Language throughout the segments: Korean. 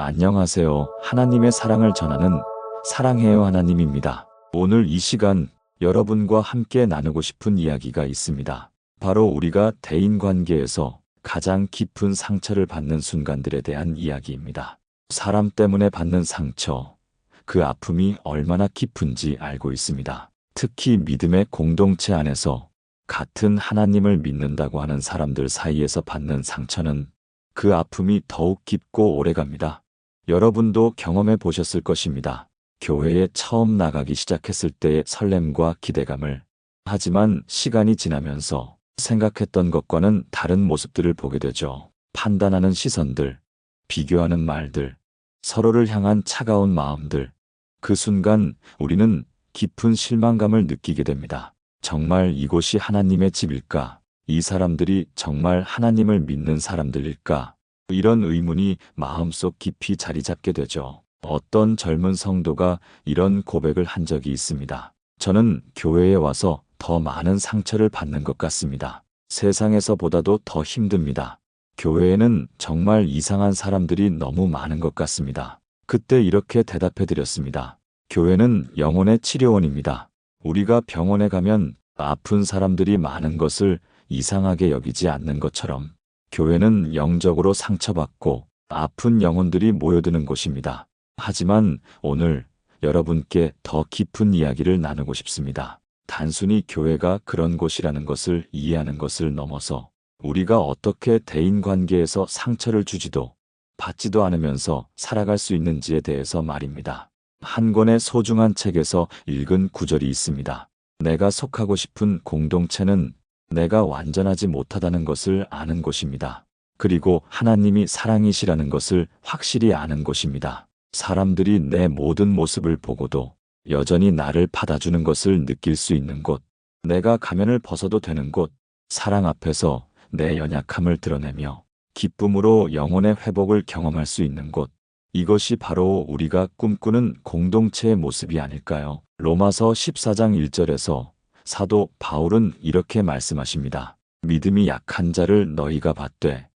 안녕하세요. 하나님의 사랑을 전하는 사랑해요 하나님입니다. 오늘 이 시간 여러분과 함께 나누고 싶은 이야기가 있습니다. 바로 우리가 대인관계에서 가장 깊은 상처를 받는 순간들에 대한 이야기입니다. 사람 때문에 받는 상처, 그 아픔이 얼마나 깊은지 알고 있습니다. 특히 믿음의 공동체 안에서 같은 하나님을 믿는다고 하는 사람들 사이에서 받는 상처는 그 아픔이 더욱 깊고 오래갑니다. 여러분도 경험해 보셨을 것입니다. 교회에 처음 나가기 시작했을 때의 설렘과 기대감을. 하지만 시간이 지나면서 생각했던 것과는 다른 모습들을 보게 되죠. 판단하는 시선들, 비교하는 말들, 서로를 향한 차가운 마음들. 그 순간 우리는 깊은 실망감을 느끼게 됩니다. 정말 이곳이 하나님의 집일까? 이 사람들이 정말 하나님을 믿는 사람들일까? 이런 의문이 마음속 깊이 자리 잡게 되죠. 어떤 젊은 성도가 이런 고백을 한 적이 있습니다. 저는 교회에 와서 더 많은 상처를 받는 것 같습니다. 세상에서보다도 더 힘듭니다. 교회에는 정말 이상한 사람들이 너무 많은 것 같습니다. 그때 이렇게 대답해 드렸습니다. 교회는 영혼의 치료원입니다. 우리가 병원에 가면 아픈 사람들이 많은 것을 이상하게 여기지 않는 것처럼 교회는 영적으로 상처받고 아픈 영혼들이 모여드는 곳입니다. 하지만 오늘 여러분께 더 깊은 이야기를 나누고 싶습니다. 단순히 교회가 그런 곳이라는 것을 이해하는 것을 넘어서 우리가 어떻게 대인관계에서 상처를 주지도 받지도 않으면서 살아갈 수 있는지에 대해서 말입니다. 한 권의 소중한 책에서 읽은 구절이 있습니다. 내가 속하고 싶은 공동체는 내가 완전하지 못하다는 것을 아는 곳입니다. 그리고 하나님이 사랑이시라는 것을 확실히 아는 곳입니다. 사람들이 내 모든 모습을 보고도 여전히 나를 받아주는 것을 느낄 수 있는 곳, 내가 가면을 벗어도 되는 곳, 사랑 앞에서 내 연약함을 드러내며 기쁨으로 영혼의 회복을 경험할 수 있는 곳, 이것이 바로 우리가 꿈꾸는 공동체의 모습이 아닐까요? 로마서 14장 1절에서 사도 바울은 이렇게 말씀하십니다. 믿음이 약한 자를 너희가 받되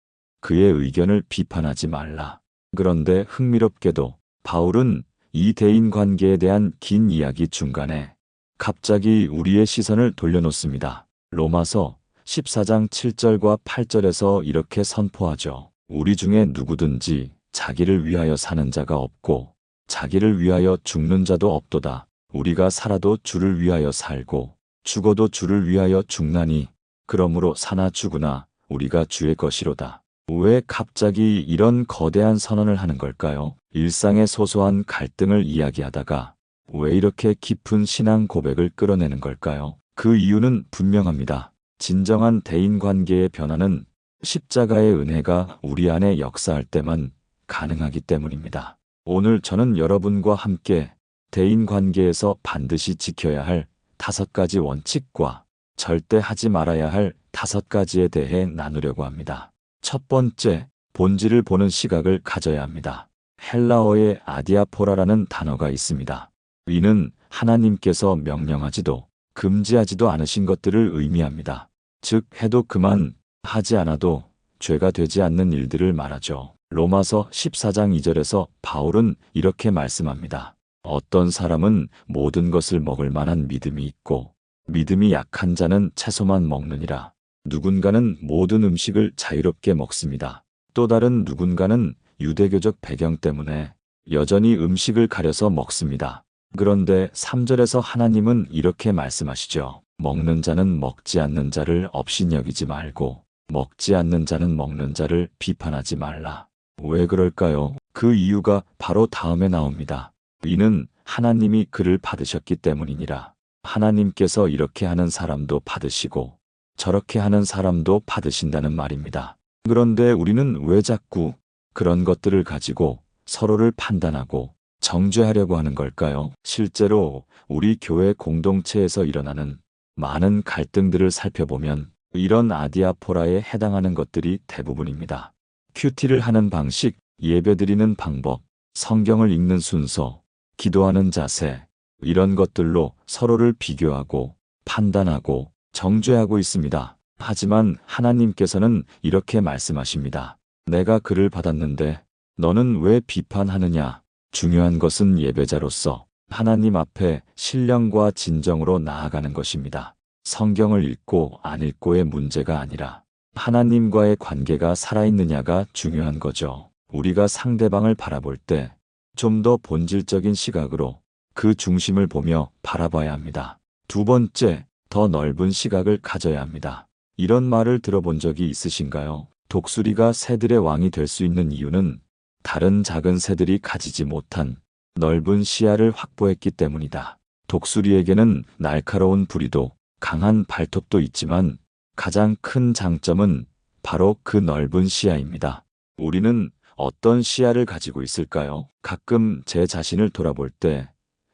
그의 의견을 비판하지 말라. 그런데 흥미롭게도 바울은 이 대인관계에 대한 긴 이야기 중간에 갑자기 우리의 시선을 돌려놓습니다. 로마서 14장 7절과 8절에서 이렇게 선포하죠. 우리 중에 누구든지 자기를 위하여 사는 자가 없고 자기를 위하여 죽는 자도 없도다. 우리가 살아도 주를 위하여 살고 죽어도 주를 위하여 죽나니 그러므로 사나 죽으나 우리가 주의 것이로다. 왜 갑자기 이런 거대한 선언을 하는 걸까요? 일상의 소소한 갈등을 이야기하다가 왜 이렇게 깊은 신앙 고백을 끌어내는 걸까요? 그 이유는 분명합니다. 진정한 대인관계의 변화는 십자가의 은혜가 우리 안에 역사할 때만 가능하기 때문입니다. 오늘 저는 여러분과 함께 대인관계에서 반드시 지켜야 할 5가지 원칙과 절대 하지 말아야 할 5가지에 대해 나누려고 합니다. 첫 번째, 본질을 보는 시각을 가져야 합니다. 헬라어에 아디아포라라는 단어가 있습니다. 이는 하나님께서 명령하지도 금지하지도 않으신 것들을 의미합니다. 즉 해도 그만, 하지 않아도 죄가 되지 않는 일들을 말하죠. 로마서 14장 2절에서 바울은 이렇게 말씀합니다. 어떤 사람은 모든 것을 먹을 만한 믿음이 있고 믿음이 약한 자는 채소만 먹느니라. 누군가는 모든 음식을 자유롭게 먹습니다. 또 다른 누군가는 유대교적 배경 때문에 여전히 음식을 가려서 먹습니다. 그런데 3절에서 하나님은 이렇게 말씀하시죠. 먹는 자는 먹지 않는 자를 업신여기지 말고 먹지 않는 자는 먹는 자를 비판하지 말라. 왜 그럴까요? 그 이유가 바로 다음에 나옵니다. 이는 하나님이 그를 받으셨기 때문이니라. 하나님께서 이렇게 하는 사람도 받으시고 저렇게 하는 사람도 받으신다는 말입니다. 그런데 우리는 왜 자꾸 그런 것들을 가지고 서로를 판단하고 정죄하려고 하는 걸까요? 실제로 우리 교회 공동체에서 일어나는 많은 갈등들을 살펴보면 이런 아디아포라에 해당하는 것들이 대부분입니다. 큐티를 하는 방식, 예배드리는 방법, 성경을 읽는 순서, 기도하는 자세, 이런 것들로 서로를 비교하고 판단하고 정죄하고 있습니다. 하지만 하나님께서는 이렇게 말씀하십니다. 내가 그를 받았는데 너는 왜 비판하느냐? 중요한 것은 예배자로서 하나님 앞에 신령과 진정으로 나아가는 것입니다. 성경을 읽고 안 읽고의 문제가 아니라 하나님과의 관계가 살아있느냐가 중요한 거죠. 우리가 상대방을 바라볼 때 좀 더 본질적인 시각으로 그 중심을 보며 바라봐야 합니다. 두 번째, 더 넓은 시각을 가져야 합니다. 이런 말을 들어본 적이 있으신가요? 독수리가 새들의 왕이 될 수 있는 이유는 다른 작은 새들이 가지지 못한 넓은 시야를 확보했기 때문이다. 독수리에게는 날카로운 부리도 강한 발톱도 있지만 가장 큰 장점은 바로 그 넓은 시야입니다. 우리는 어떤 시야를 가지고 있을까요? 가끔 제 자신을 돌아볼 때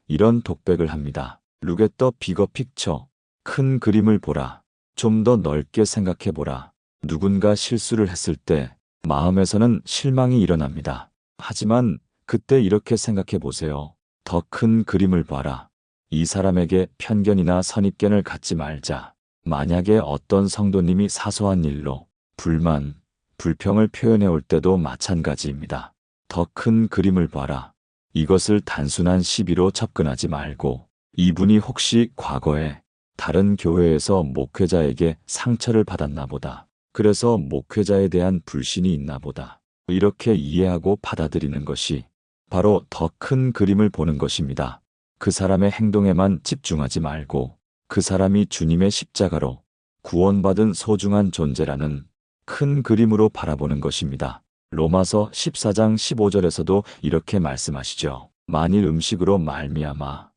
이런 독백을 합니다. Look at the bigger picture. 큰 그림을 보라. 좀 더 넓게 생각해 보라. 누군가 실수를 했을 때 마음에서는 실망이 일어납니다. 하지만 그때 이렇게 생각해 보세요. 더 큰 그림을 봐라. 이 사람에게 편견이나 선입견을 갖지 말자. 만약에 어떤 성도님이 사소한 일로 불만, 불평을 표현해 올 때도 마찬가지입니다. 더 큰 그림을 봐라. 이것을 단순한 시비로 접근하지 말고 이분이 혹시 과거에 다른 교회에서 목회자에게 상처를 받았나 보다. 그래서 목회자에 대한 불신이 있나 보다. 이렇게 이해하고 받아들이는 것이 바로 더 큰 그림을 보는 것입니다. 그 사람의 행동에만 집중하지 말고 그 사람이 주님의 십자가로 구원받은 소중한 존재라는 큰 그림으로 바라보는 것입니다. 로마서 14장 15절에서도 이렇게 말씀하시죠. 만일 음식으로 말미암아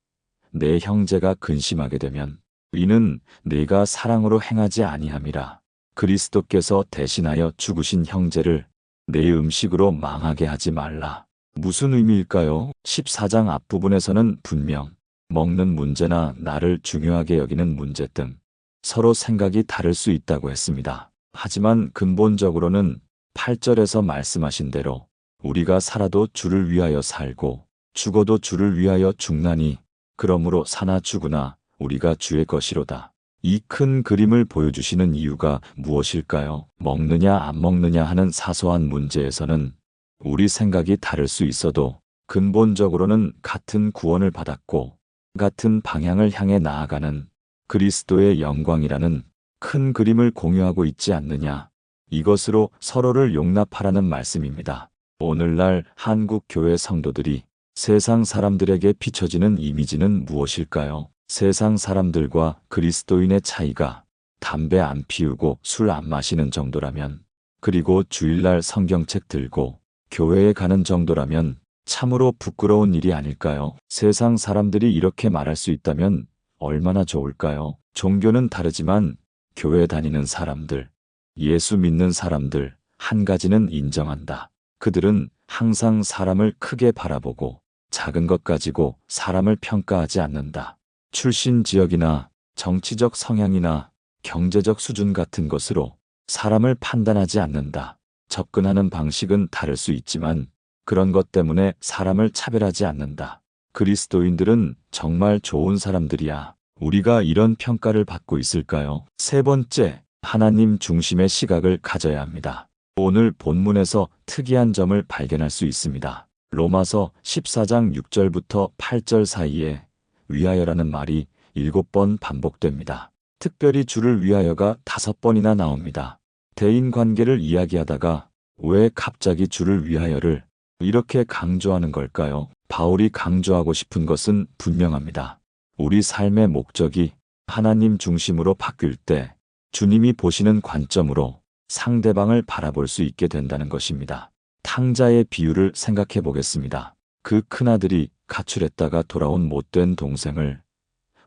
내 형제가 근심하게 되면 이는 네가 사랑으로 행하지 아니함이라. 그리스도께서 대신하여 죽으신 형제를 내 음식으로 망하게 하지 말라. 무슨 의미일까요? 14장 앞부분에서는 분명 먹는 문제나 나를 중요하게 여기는 문제 등 서로 생각이 다를 수 있다고 했습니다. 하지만 근본적으로는 8절에서 말씀하신 대로 우리가 살아도 주를 위하여 살고 죽어도 주를 위하여 죽나니 그러므로 사나 죽으나 우리가 주의 것이로다. 이 큰 그림을 보여주시는 이유가 무엇일까요? 먹느냐 안 먹느냐 하는 사소한 문제에서는 우리 생각이 다를 수 있어도 근본적으로는 같은 구원을 받았고 같은 방향을 향해 나아가는 그리스도의 영광이라는 큰 그림을 공유하고 있지 않느냐. 이것으로 서로를 용납하라는 말씀입니다. 오늘날 한국 교회 성도들이 세상 사람들에게 비춰지는 이미지는 무엇일까요? 세상 사람들과 그리스도인의 차이가 담배 안 피우고 술 안 마시는 정도라면, 그리고 주일날 성경책 들고 교회에 가는 정도라면 참으로 부끄러운 일이 아닐까요? 세상 사람들이 이렇게 말할 수 있다면 얼마나 좋을까요? 종교는 다르지만 교회 다니는 사람들, 예수 믿는 사람들 한 가지는 인정한다. 그들은 항상 사람을 크게 바라보고 작은 것 가지고 사람을 평가하지 않는다. 출신 지역이나 정치적 성향이나 경제적 수준 같은 것으로 사람을 판단하지 않는다. 접근하는 방식은 다를 수 있지만 그런 것 때문에 사람을 차별하지 않는다. 그리스도인들은 정말 좋은 사람들이야. 우리가 이런 평가를 받고 있을까요? 세 번째, 하나님 중심의 시각을 가져야 합니다. 오늘 본문에서 특이한 점을 발견할 수 있습니다. 로마서 14장 6절부터 8절 사이에 위하여라는 말이 7번 반복됩니다. 특별히 주를 위하여가 5번이나 나옵니다. 대인 관계를 이야기하다가 왜 갑자기 주를 위하여를 이렇게 강조하는 걸까요? 바울이 강조하고 싶은 것은 분명합니다. 우리 삶의 목적이 하나님 중심으로 바뀔 때 주님이 보시는 관점으로 상대방을 바라볼 수 있게 된다는 것입니다. 탕자의 비유를 생각해 보겠습니다. 그 큰아들이 가출했다가 돌아온 못된 동생을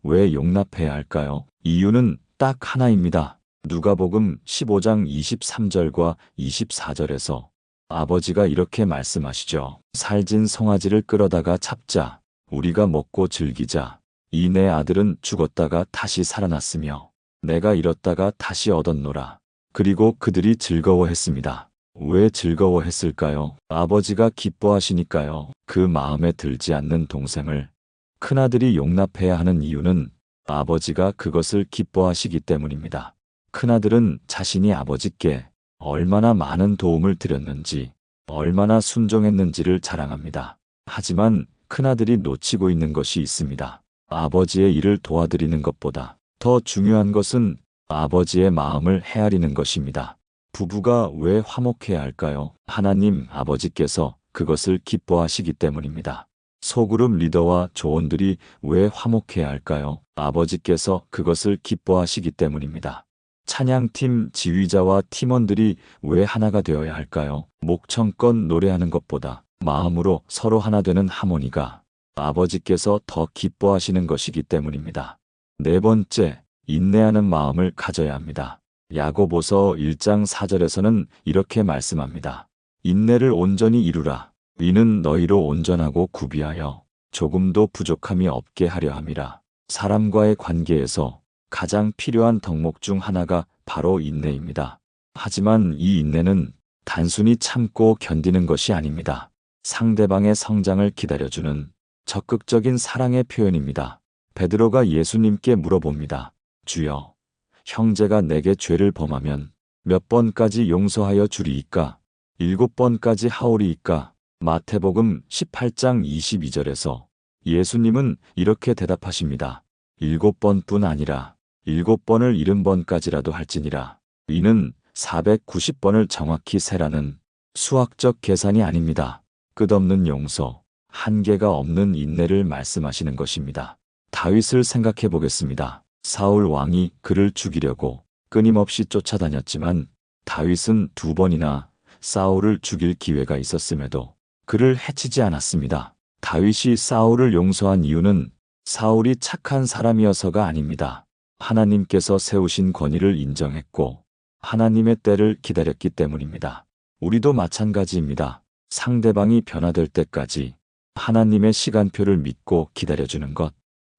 왜 용납해야 할까요? 이유는 딱 하나입니다. 누가복음 15장 23절과 24절에서 아버지가 이렇게 말씀하시죠. 살진 송아지를 끌어다가 잡자. 우리가 먹고 즐기자. 이 내 아들은 죽었다가 다시 살아났으며 내가 잃었다가 다시 얻었노라. 그리고 그들이 즐거워했습니다. 왜 즐거워했을까요? 아버지가 기뻐하시니까요. 그 마음에 들지 않는 동생을 큰아들이 용납해야 하는 이유는 아버지가 그것을 기뻐하시기 때문입니다. 큰아들은 자신이 아버지께 얼마나 많은 도움을 드렸는지 얼마나 순종했는지를 자랑합니다. 하지만 큰아들이 놓치고 있는 것이 있습니다. 아버지의 일을 도와드리는 것보다 더 중요한 것은 아버지의 마음을 헤아리는 것입니다. 부부가 왜 화목해야 할까요? 하나님 아버지께서 그것을 기뻐하시기 때문입니다. 소그룹 리더와 조원들이 왜 화목해야 할까요? 아버지께서 그것을 기뻐하시기 때문입니다. 찬양팀 지휘자와 팀원들이 왜 하나가 되어야 할까요? 목청껏 노래하는 것보다 마음으로 서로 하나 되는 하모니가 아버지께서 더 기뻐하시는 것이기 때문입니다. 네 번째, 인내하는 마음을 가져야 합니다. 야고보서 1장 4절에서는 이렇게 말씀합니다. 인내를 온전히 이루라. 이는 너희로 온전하고 구비하여 조금도 부족함이 없게 하려 함이라. 사람과의 관계에서 가장 필요한 덕목 중 하나가 바로 인내입니다. 하지만 이 인내는 단순히 참고 견디는 것이 아닙니다. 상대방의 성장을 기다려주는 적극적인 사랑의 표현입니다. 베드로가 예수님께 물어봅니다. 주여, 형제가 내게 죄를 범하면 몇 번까지 용서하여 주리이까? 7번까지 하오리이까? 마태복음 18장 22절에서 예수님은 이렇게 대답하십니다. 7번뿐 아니라 7번을 70번까지라도 할지니라. 이는 490번을 정확히 세라는 수학적 계산이 아닙니다. 끝없는 용서, 한계가 없는 인내를 말씀하시는 것입니다. 다윗을 생각해 보겠습니다. 사울 왕이 그를 죽이려고 끊임없이 쫓아다녔지만 다윗은 2번이나 사울을 죽일 기회가 있었음에도 그를 해치지 않았습니다. 다윗이 사울을 용서한 이유는 사울이 착한 사람이어서가 아닙니다. 하나님께서 세우신 권위를 인정했고 하나님의 때를 기다렸기 때문입니다. 우리도 마찬가지입니다. 상대방이 변화될 때까지 하나님의 시간표를 믿고 기다려주는 것.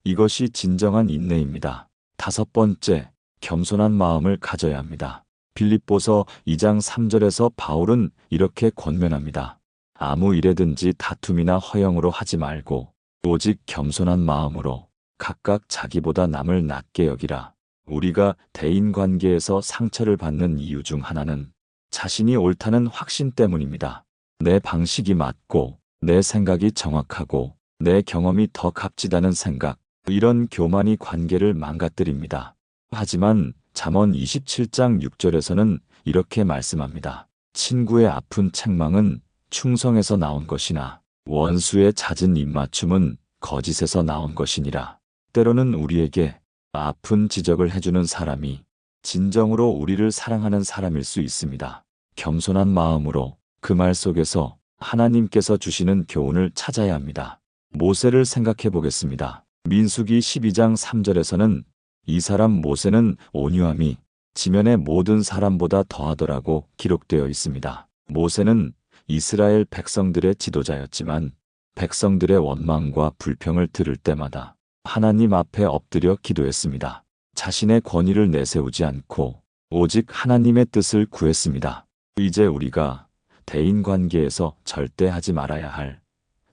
이것이 진정한 인내입니다. 5번째, 겸손한 마음을 가져야 합니다. 빌립보서 2장 3절에서 바울은 이렇게 권면합니다. 아무 일에든지 다툼이나 허영으로 하지 말고 오직 겸손한 마음으로 각각 자기보다 남을 낮게 여기라. 우리가 대인관계에서 상처를 받는 이유 중 하나는 자신이 옳다는 확신 때문입니다. 내 방식이 맞고 내 생각이 정확하고 내 경험이 더 값지다는 생각, 이런 교만이 관계를 망가뜨립니다. 하지만 잠언 27장 6절에서는 이렇게 말씀합니다. 친구의 아픈 책망은 충성에서 나온 것이나 원수의 잦은 입맞춤은 거짓에서 나온 것이니라. 때로는 우리에게 아픈 지적을 해주는 사람이 진정으로 우리를 사랑하는 사람일 수 있습니다. 겸손한 마음으로 그 말 속에서 하나님께서 주시는 교훈을 찾아야 합니다. 모세를 생각해 보겠습니다. 민수기 12장 3절에서는 이 사람 모세는 온유함이 지면의 모든 사람보다 더하더라고 기록되어 있습니다. 모세는 이스라엘 백성들의 지도자였지만 백성들의 원망과 불평을 들을 때마다 하나님 앞에 엎드려 기도했습니다. 자신의 권위를 내세우지 않고 오직 하나님의 뜻을 구했습니다. 이제 우리가 대인관계에서 절대 하지 말아야 할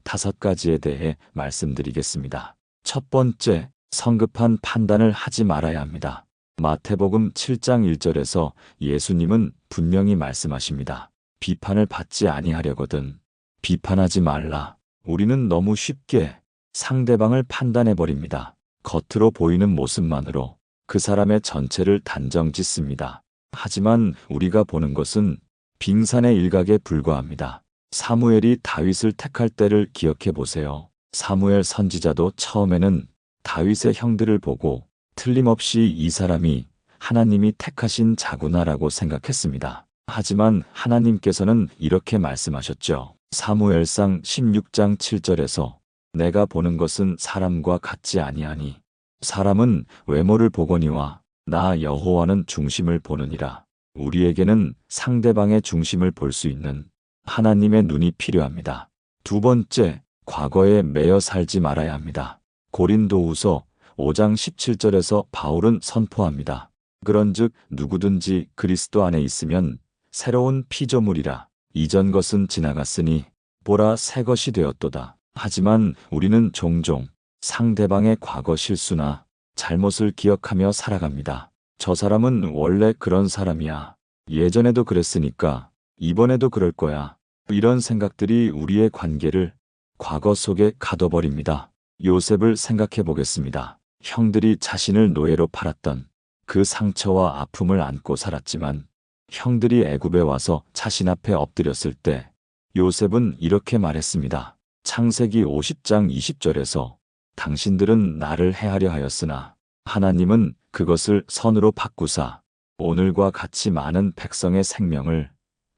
5가지에 대해 말씀드리겠습니다. 첫 번째, 성급한 판단을 하지 말아야 합니다. 마태복음 7장 1절에서 예수님은 분명히 말씀하십니다. 비판을 받지 아니하려거든 비판하지 말라. 우리는 너무 쉽게 상대방을 판단해버립니다. 겉으로 보이는 모습만으로 그 사람의 전체를 단정짓습니다. 하지만 우리가 보는 것은 빙산의 일각에 불과합니다. 사무엘이 다윗을 택할 때를 기억해 보세요. 사무엘 선지자도 처음에는 다윗의 형들을 보고 틀림없이 이 사람이 하나님이 택하신 자구나라고 생각했습니다. 하지만 하나님께서는 이렇게 말씀하셨죠. 사무엘상 16장 7절에서 내가 보는 것은 사람과 같지 아니하니 사람은 외모를 보거니와 나 여호와는 중심을 보느니라. 우리에게는 상대방의 중심을 볼 수 있는 하나님의 눈이 필요합니다. 두 번째, 과거에 매여 살지 말아야 합니다. 고린도후서 5장 17절에서 바울은 선포합니다. 그런즉 누구든지 그리스도 안에 있으면 새로운 피조물이라. 이전 것은 지나갔으니 보라 새 것이 되었도다. 하지만 우리는 종종 상대방의 과거 실수나 잘못을 기억하며 살아갑니다. 저 사람은 원래 그런 사람이야. 예전에도 그랬으니까 이번에도 그럴 거야. 이런 생각들이 우리의 관계를 과거 속에 가둬버립니다. 요셉을 생각해 보겠습니다. 형들이 자신을 노예로 팔았던 그 상처와 아픔을 안고 살았지만 형들이 애굽에 와서 자신 앞에 엎드렸을 때 요셉은 이렇게 말했습니다. 창세기 50장 20절에서 당신들은 나를 해하려 하였으나 하나님은 그것을 선으로 바꾸사 오늘과 같이 많은 백성의 생명을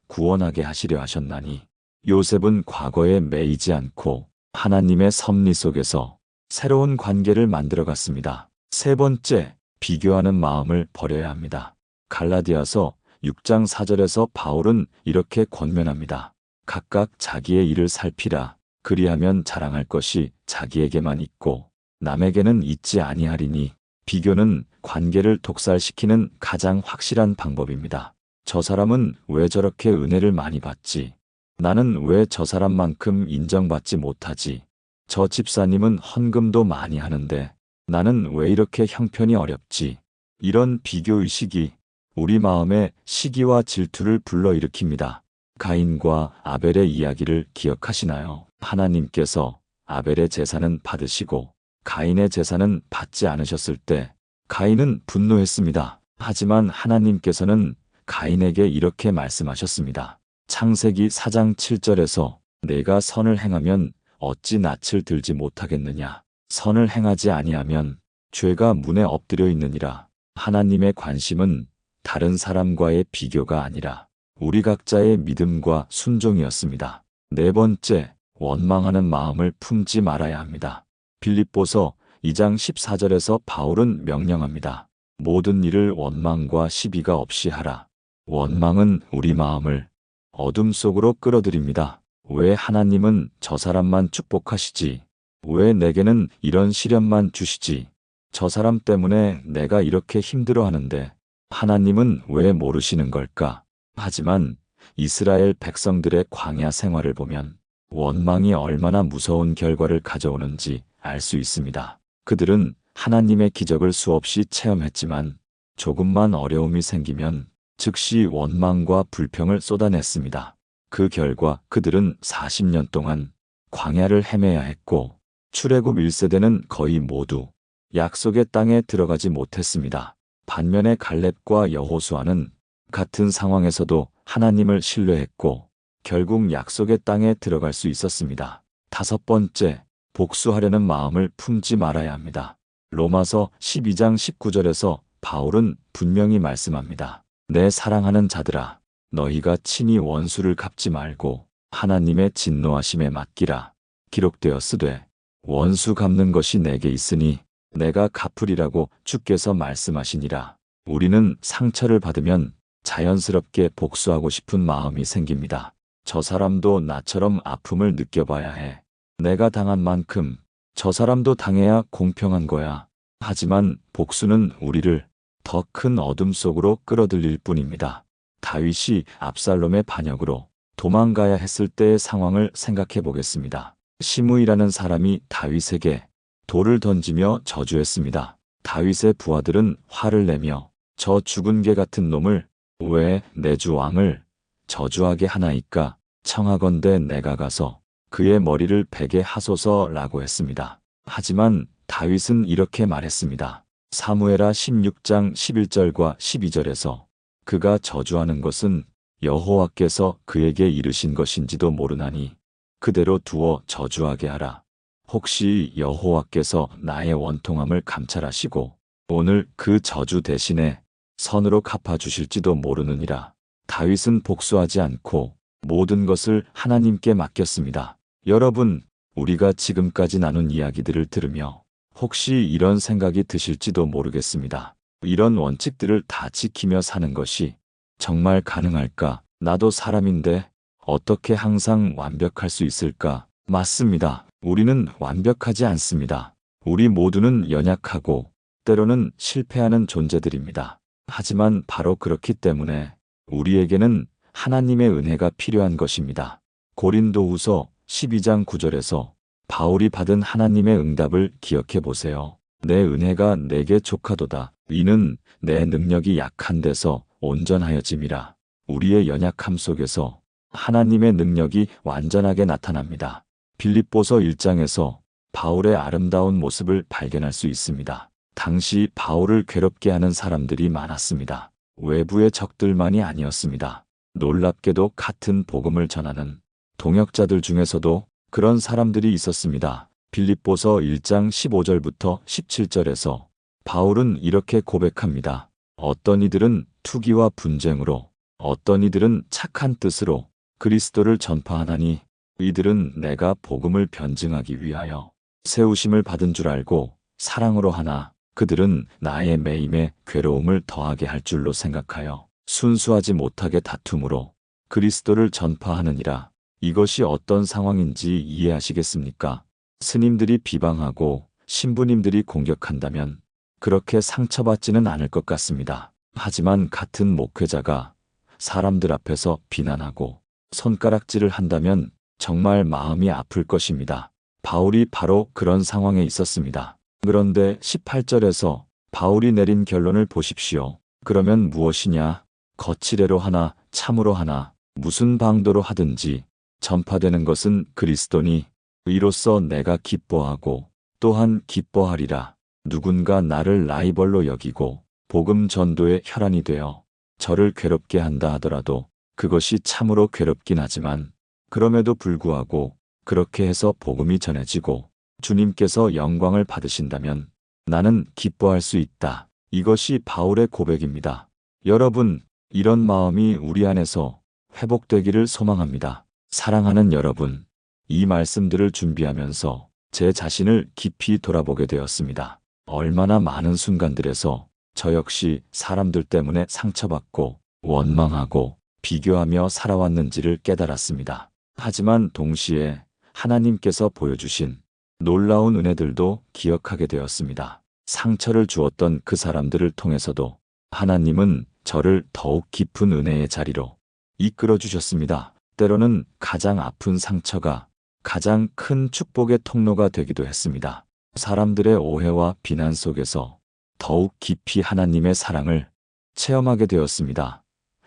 구원하게 하시려 하셨나니 요셉은 과거에 매이지 않고 하나님의 섭리 속에서 새로운 관계를 만들어갔습니다. 세 번째, 비교하는 마음을 버려야 합니다. 갈라디아서 6장 4절에서 바울은 이렇게 권면합니다. 각각 자기의 일을 살피라. 그리하면 자랑할 것이 자기에게만 있고 남에게는 있지 아니하리니 비교는 관계를 독살시키는 가장 확실한 방법입니다. 저 사람은 왜 저렇게 은혜를 많이 받지? 나는 왜 저 사람만큼 인정받지 못하지? 저 집사님은 헌금도 많이 하는데 나는 왜 이렇게 형편이 어렵지? 이런 비교의식이 우리 마음에 시기와 질투를 불러일으킵니다. 가인과 아벨의 이야기를 기억하시나요? 하나님께서 아벨의 제사는 받으시고 가인의 제사는 받지 않으셨을 때 가인은 분노했습니다. 하지만 하나님께서는 가인에게 이렇게 말씀하셨습니다. 창세기 4장 7절에서 내가 선을 행하면 어찌 낯을 들지 못하겠느냐. 선을 행하지 아니하면 죄가 문에 엎드려 있느니라. 하나님의 관심은 다른 사람과의 비교가 아니라 우리 각자의 믿음과 순종이었습니다. 네 번째, 원망하는 마음을 품지 말아야 합니다. 빌립보서 2장 14절에서 바울은 명령합니다. 모든 일을 원망과 시비가 없이 하라. 원망은 우리 마음을 어둠 속으로 끌어들입니다. 왜 하나님은 저 사람만 축복하시지? 왜 내게는 이런 시련만 주시지? 저 사람 때문에 내가 이렇게 힘들어하는데 하나님은 왜 모르시는 걸까? 하지만 이스라엘 백성들의 광야 생활을 보면 원망이 얼마나 무서운 결과를 가져오는지 알 수 있습니다. 그들은 하나님의 기적을 수없이 체험했지만 조금만 어려움이 생기면 즉시 원망과 불평을 쏟아냈습니다. 그 결과 그들은 40년 동안 광야를 헤매야 했고 출애굽 1세대는 거의 모두 약속의 땅에 들어가지 못했습니다. 반면에 갈렙과 여호수아는 같은 상황에서도 하나님을 신뢰했고 결국 약속의 땅에 들어갈 수 있었습니다. 다섯 번째, 복수하려는 마음을 품지 말아야 합니다. 로마서 12장 19절에서 바울은 분명히 말씀합니다. 내 사랑하는 자들아, 너희가 친히 원수를 갚지 말고 하나님의 진노하심에 맡기라. 기록되었으되 원수 갚는 것이 내게 있으니 내가 갚으리라고 주께서 말씀하시니라. 우리는 상처를 받으면 자연스럽게 복수하고 싶은 마음이 생깁니다. 저 사람도 나처럼 아픔을 느껴봐야 해. 내가 당한 만큼 저 사람도 당해야 공평한 거야. 하지만 복수는 우리를 더 큰 어둠 속으로 끌어들일 뿐입니다. 다윗이 압살롬의 반역으로 도망가야 했을 때의 상황을 생각해 보겠습니다. 시므이라는 사람이 다윗에게 돌을 던지며 저주했습니다. 다윗의 부하들은 화를 내며 저 죽은 개 같은 놈을 왜 내 주 왕을 저주하게 하나이까? 청하건대 내가 가서 그의 머리를 베게 하소서라고 했습니다. 하지만 다윗은 이렇게 말했습니다. 사무엘하 16장 11절과 12절에서 그가 저주하는 것은 여호와께서 그에게 이르신 것인지도 모르나니 그대로 두어 저주하게 하라. 혹시 여호와께서 나의 원통함을 감찰하시고 오늘 그 저주 대신에 선으로 갚아주실지도 모르느니라. 다윗은 복수하지 않고 모든 것을 하나님께 맡겼습니다. 여러분, 우리가 지금까지 나눈 이야기들을 들으며 혹시 이런 생각이 드실지도 모르겠습니다. 이런 원칙들을 다 지키며 사는 것이 정말 가능할까? 나도 사람인데 어떻게 항상 완벽할 수 있을까? 맞습니다. 우리는 완벽하지 않습니다. 우리 모두는 연약하고 때로는 실패하는 존재들입니다. 하지만 바로 그렇기 때문에 우리에게는 하나님의 은혜가 필요한 것입니다. 고린도후서 12장 9절에서 바울이 받은 하나님의 응답을 기억해 보세요. 내 은혜가 내게 족하도다. 이는 내 능력이 약한 데서 온전하여짐이라. 우리의 연약함 속에서 하나님의 능력이 완전하게 나타납니다. 빌립보서 1장에서 바울의 아름다운 모습을 발견할 수 있습니다. 당시 바울을 괴롭게 하는 사람들이 많았습니다. 외부의 적들만이 아니었습니다. 놀랍게도 같은 복음을 전하는 동역자들 중에서도 그런 사람들이 있었습니다. 빌립보서 1장 15절부터 17절에서 바울은 이렇게 고백합니다. 어떤 이들은 투기와 분쟁으로, 어떤 이들은 착한 뜻으로 그리스도를 전파하나니 이들은 내가 복음을 변증하기 위하여 세우심을 받은 줄 알고 사랑으로 하나 그들은 나의 매임에 괴로움을 더하게 할 줄로 생각하여 순수하지 못하게 다툼으로 그리스도를 전파하느니라. 이것이 어떤 상황인지 이해하시겠습니까? 스님들이 비방하고 신부님들이 공격한다면 그렇게 상처받지는 않을 것 같습니다. 하지만 같은 목회자가 사람들 앞에서 비난하고 손가락질을 한다면 정말 마음이 아플 것입니다. 바울이 바로 그런 상황에 있었습니다. 그런데 18절에서 바울이 내린 결론을 보십시오. 그러면 무엇이냐? 거칠애로 하나 참으로 하나 무슨 방도로 하든지 전파되는 것은 그리스도니 이로써 내가 기뻐하고 또한 기뻐하리라. 누군가 나를 라이벌로 여기고 복음 전도의 혈안이 되어 저를 괴롭게 한다 하더라도 그것이 참으로 괴롭긴 하지만 그럼에도 불구하고 그렇게 해서 복음이 전해지고 주님께서 영광을 받으신다면 나는 기뻐할 수 있다. 이것이 바울의 고백입니다. 여러분, 이런 마음이 우리 안에서 회복되기를 소망합니다. 사랑하는 여러분, 이 말씀들을 준비하면서 제 자신을 깊이 돌아보게 되었습니다. 얼마나 많은 순간들에서 저 역시 사람들 때문에 상처받고 원망하고 비교하며 살아왔는지를 깨달았습니다. 하지만 동시에 하나님께서 보여주신 놀라운 은혜들도 기억하게 되었습니다. 상처를 주었던 그 사람들을 통해서도 하나님은 저를 더욱 깊은 은혜의 자리로 이끌어 주셨습니다. 때로는 가장 아픈 상처가 가장 큰 축복의 통로가 되기도 했습니다. 사람들의 오해와 비난 속에서 더욱 깊이 하나님의 사랑을 체험하게 되었습니다.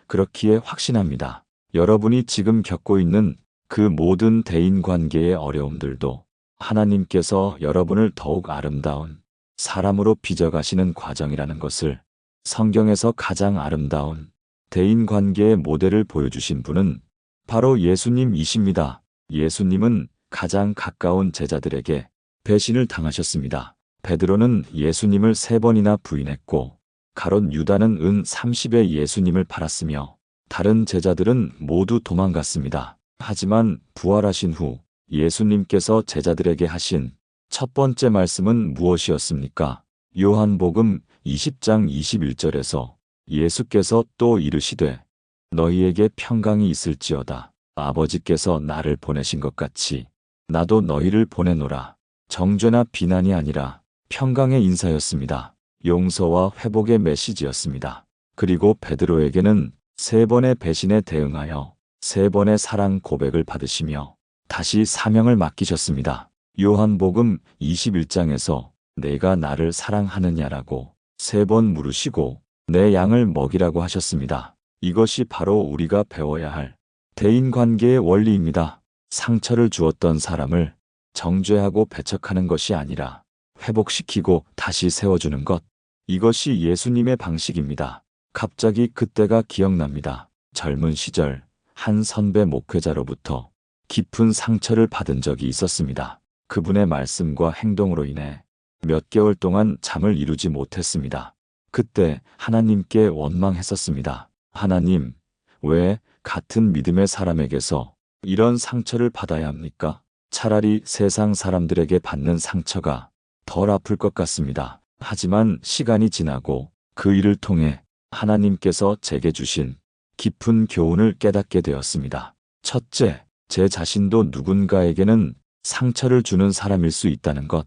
그렇기에 확신합니다. 여러분이 지금 겪고 있는 그 모든 대인관계의 어려움들도 하나님께서 여러분을 더욱 아름다운 사람으로 빚어가시는 과정이라는 것을 성경에서 가장 아름다운 대인관계의 모델을 보여주신 분은 바로 예수님이십니다. 예수님은 가장 가까운 제자들에게 배신을 당하셨습니다. 베드로는 예수님을 3번이나 부인했고 가롯 유다는 은 30에 예수님을 팔았으며 다른 제자들은 모두 도망갔습니다. 하지만 부활하신 후 예수님께서 제자들에게 하신 첫 번째 말씀은 무엇이었습니까? 요한복음 20장 21절에서 예수께서 또 이르시되 너희에게 평강이 있을지어다. 아버지께서 나를 보내신 것 같이 나도 너희를 보내노라. 정죄나 비난이 아니라 평강의 인사였습니다. 용서와 회복의 메시지였습니다. 그리고 베드로에게는 3번의 배신에 대응하여 3번의 사랑 고백을 받으시며 다시 사명을 맡기셨습니다. 요한복음 21장에서 내가 나를 사랑하느냐라고 3번 물으시고 내 양을 먹이라고 하셨습니다. 이것이 바로 우리가 배워야 할 대인관계의 원리입니다. 상처를 주었던 사람을 정죄하고 배척하는 것이 아니라 회복시키고 다시 세워주는 것. 이것이 예수님의 방식입니다. 갑자기 그때가 기억납니다. 젊은 시절 한 선배 목회자로부터 깊은 상처를 받은 적이 있었습니다. 그분의 말씀과 행동으로 인해 몇 개월 동안 잠을 이루지 못했습니다. 그때 하나님께 원망했었습니다. 하나님, 왜 같은 믿음의 사람에게서 이런 상처를 받아야 합니까? 차라리 세상 사람들에게 받는 상처가 덜 아플 것 같습니다. 하지만 시간이 지나고 그 일을 통해 하나님께서 제게 주신 깊은 교훈을 깨닫게 되었습니다. 첫째, 제 자신도 누군가에게는 상처를 주는 사람일 수 있다는 것.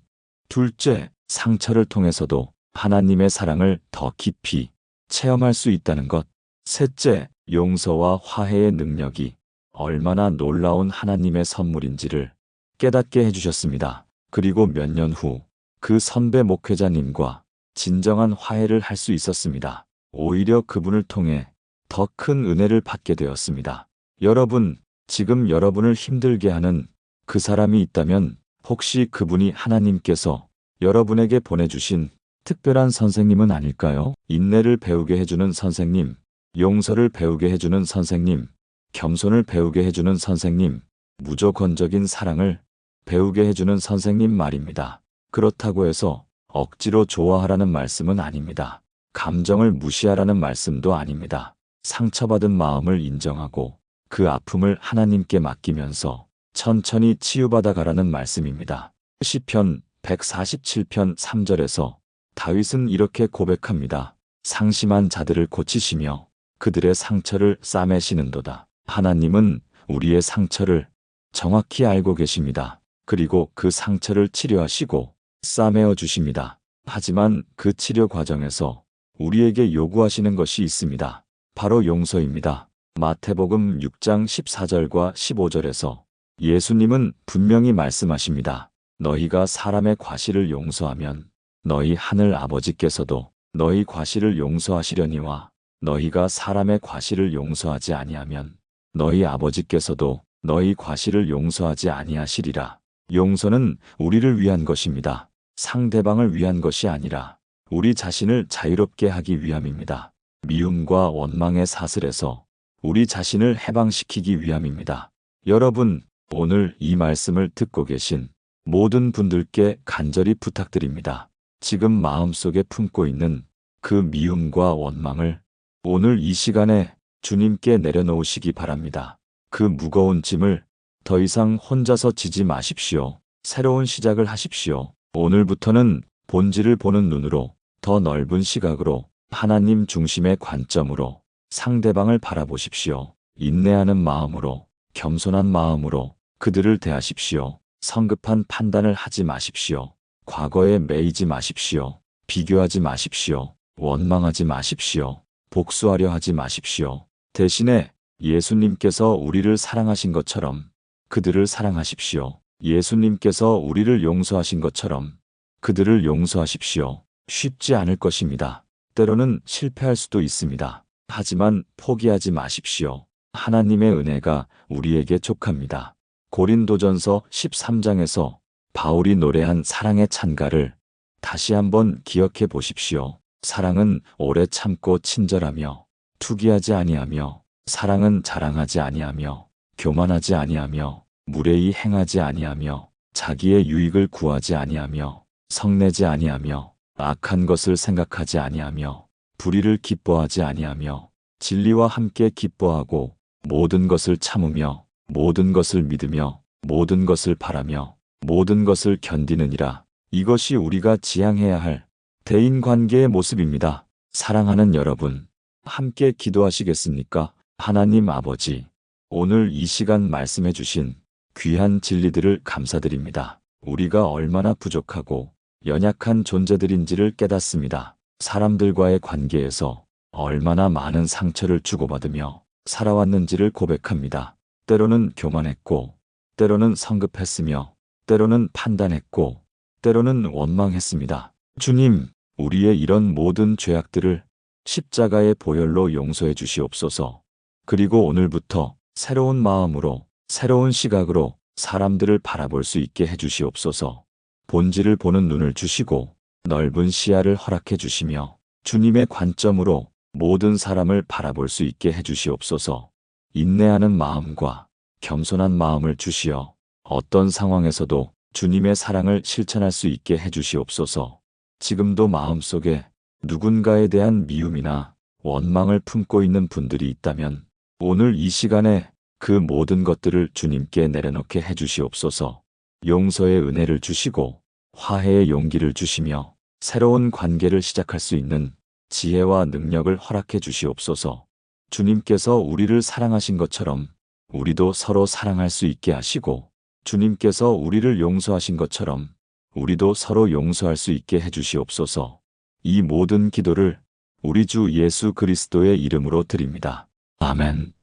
둘째, 상처를 통해서도 하나님의 사랑을 더 깊이 체험할 수 있다는 것. 셋째, 용서와 화해의 능력이 얼마나 놀라운 하나님의 선물인지를 깨닫게 해주셨습니다. 그리고 몇 년 후 그 선배 목회자님과 진정한 화해를 할 수 있었습니다. 오히려 그분을 통해 더 큰 은혜를 받게 되었습니다. 여러분, 지금 여러분을 힘들게 하는 그 사람이 있다면 혹시 그분이 하나님께서 여러분에게 보내주신 특별한 선생님은 아닐까요? 인내를 배우게 해주는 선생님, 용서를 배우게 해주는 선생님, 겸손을 배우게 해주는 선생님, 무조건적인 사랑을 배우게 해주는 선생님 말입니다. 그렇다고 해서 억지로 좋아하라는 말씀은 아닙니다. 감정을 무시하라는 말씀도 아닙니다. 상처받은 마음을 인정하고 그 아픔을 하나님께 맡기면서 천천히 치유받아 가라는 말씀입니다. 시편 147편 3절에서 다윗은 이렇게 고백합니다. 상심한 자들을 고치시며 그들의 상처를 싸매시는도다. 하나님은 우리의 상처를 정확히 알고 계십니다. 그리고 그 상처를 치료하시고 싸매어 주십니다. 하지만 그 치료 과정에서 우리에게 요구하시는 것이 있습니다. 바로 용서입니다. 마태복음 6장 14절과 15절에서 예수님은 분명히 말씀하십니다. 너희가 사람의 과실을 용서하면 너희 하늘 아버지께서도 너희 과실을 용서하시려니와 너희가 사람의 과실을 용서하지 아니하면 너희 아버지께서도 너희 과실을 용서하지 아니하시리라. 용서는 우리를 위한 것입니다. 상대방을 위한 것이 아니라 우리 자신을 자유롭게 하기 위함입니다. 미움과 원망의 사슬에서 우리 자신을 해방시키기 위함입니다. 여러분, 오늘 이 말씀을 듣고 계신 모든 분들께 간절히 부탁드립니다. 지금 마음속에 품고 있는 그 미움과 원망을 오늘 이 시간에 주님께 내려놓으시기 바랍니다. 그 무거운 짐을 더 이상 혼자서 지지 마십시오. 새로운 시작을 하십시오. 오늘부터는 본질을 보는 눈으로, 더 넓은 시각으로, 하나님 중심의 관점으로 상대방을 바라보십시오. 인내하는 마음으로, 겸손한 마음으로 그들을 대하십시오. 성급한 판단을 하지 마십시오. 과거에 매이지 마십시오. 비교하지 마십시오. 원망하지 마십시오. 복수하려 하지 마십시오. 대신에 예수님께서 우리를 사랑하신 것처럼 그들을 사랑하십시오. 예수님께서 우리를 용서하신 것처럼 그들을 용서하십시오. 쉽지 않을 것입니다. 때로는 실패할 수도 있습니다. 하지만 포기하지 마십시오. 하나님의 은혜가 우리에게 족합니다. 고린도전서 13장에서 바울이 노래한 사랑의 찬가를 다시 한번 기억해 보십시오. 사랑은 오래 참고 친절하며 투기하지 아니하며 사랑은 자랑하지 아니하며 교만하지 아니하며 무례히 행하지 아니하며 자기의 유익을 구하지 아니하며 성내지 아니하며 악한 것을 생각하지 아니하며 불의를 기뻐하지 아니하며 진리와 함께 기뻐하고 모든 것을 참으며 모든 것을 믿으며 모든 것을 바라며 모든 것을 견디느니라. 이것이 우리가 지향해야 할 대인관계의 모습입니다. 사랑하는 여러분, 함께 기도하시겠습니까? 하나님 아버지, 오늘 이 시간 말씀해 주신 귀한 진리들을 감사드립니다. 우리가 얼마나 부족하고 연약한 존재들인지를 깨닫습니다. 사람들과의 관계에서 얼마나 많은 상처를 주고받으며 살아왔는지를 고백합니다. 때로는 교만했고, 때로는 성급했으며, 때로는 판단했고, 때로는 원망했습니다. 주님, 우리의 이런 모든 죄악들을 십자가의 보혈로 용서해 주시옵소서. 그리고 오늘부터 새로운 마음으로, 새로운 시각으로 사람들을 바라볼 수 있게 해 주시옵소서. 본질을 보는 눈을 주시고 넓은 시야를 허락해 주시며 주님의 관점으로 모든 사람을 바라볼 수 있게 해 주시옵소서. 인내하는 마음과 겸손한 마음을 주시어 어떤 상황에서도 주님의 사랑을 실천할 수 있게 해 주시옵소서. 지금도 마음속에 누군가에 대한 미움이나 원망을 품고 있는 분들이 있다면 오늘 이 시간에 그 모든 것들을 주님께 내려놓게 해 주시옵소서. 용서의 은혜를 주시고 화해의 용기를 주시며 새로운 관계를 시작할 수 있는 지혜와 능력을 허락해 주시옵소서. 주님께서 우리를 사랑하신 것처럼 우리도 서로 사랑할 수 있게 하시고 주님께서 우리를 용서하신 것처럼 우리도 서로 용서할 수 있게 해 주시옵소서. 이 모든 기도를 우리 주 예수 그리스도의 이름으로 드립니다. 아멘.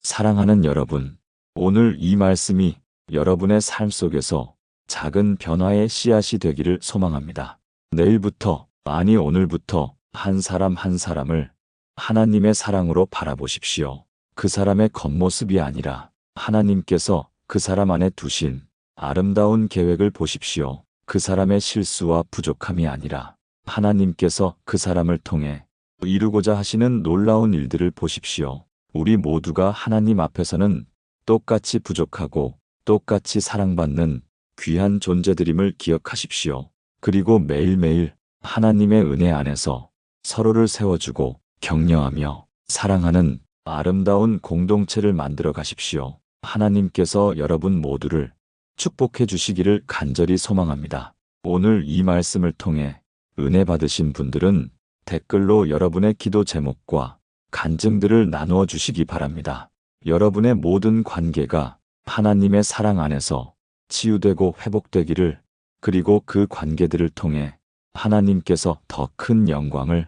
사랑하는 여러분, 오늘 이 말씀이 여러분의 삶 속에서 작은 변화의 씨앗이 되기를 소망합니다. 내일부터, 아니 오늘부터 한 사람 한 사람을 하나님의 사랑으로 바라보십시오. 그 사람의 겉모습이 아니라 하나님께서 그 사람 안에 두신 아름다운 계획을 보십시오. 그 사람의 실수와 부족함이 아니라 하나님께서 그 사람을 통해 이루고자 하시는 놀라운 일들을 보십시오. 우리 모두가 하나님 앞에서는 똑같이 부족하고 똑같이 사랑받는 귀한 존재들임을 기억하십시오. 그리고 매일매일 하나님의 은혜 안에서 서로를 세워주고 격려하며 사랑하는 아름다운 공동체를 만들어 가십시오. 하나님께서 여러분 모두를 축복해 주시기를 간절히 소망합니다. 오늘 이 말씀을 통해 은혜 받으신 분들은 댓글로 여러분의 기도 제목과 간증들을 나누어 주시기 바랍니다. 여러분의 모든 관계가 하나님의 사랑 안에서 치유되고 회복되기를, 그리고 그 관계들을 통해 하나님께서 더 큰 영광을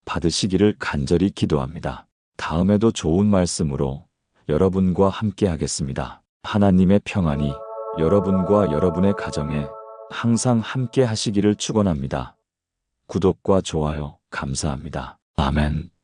받으시기를 간절히 기도합니다. 다음에도 좋은 말씀으로 여러분과 함께 하겠습니다. 하나님의 평안이 여러분과 여러분의 가정에 항상 함께 하시기를 축원합니다. 구독과 좋아요 감사합니다. 아멘.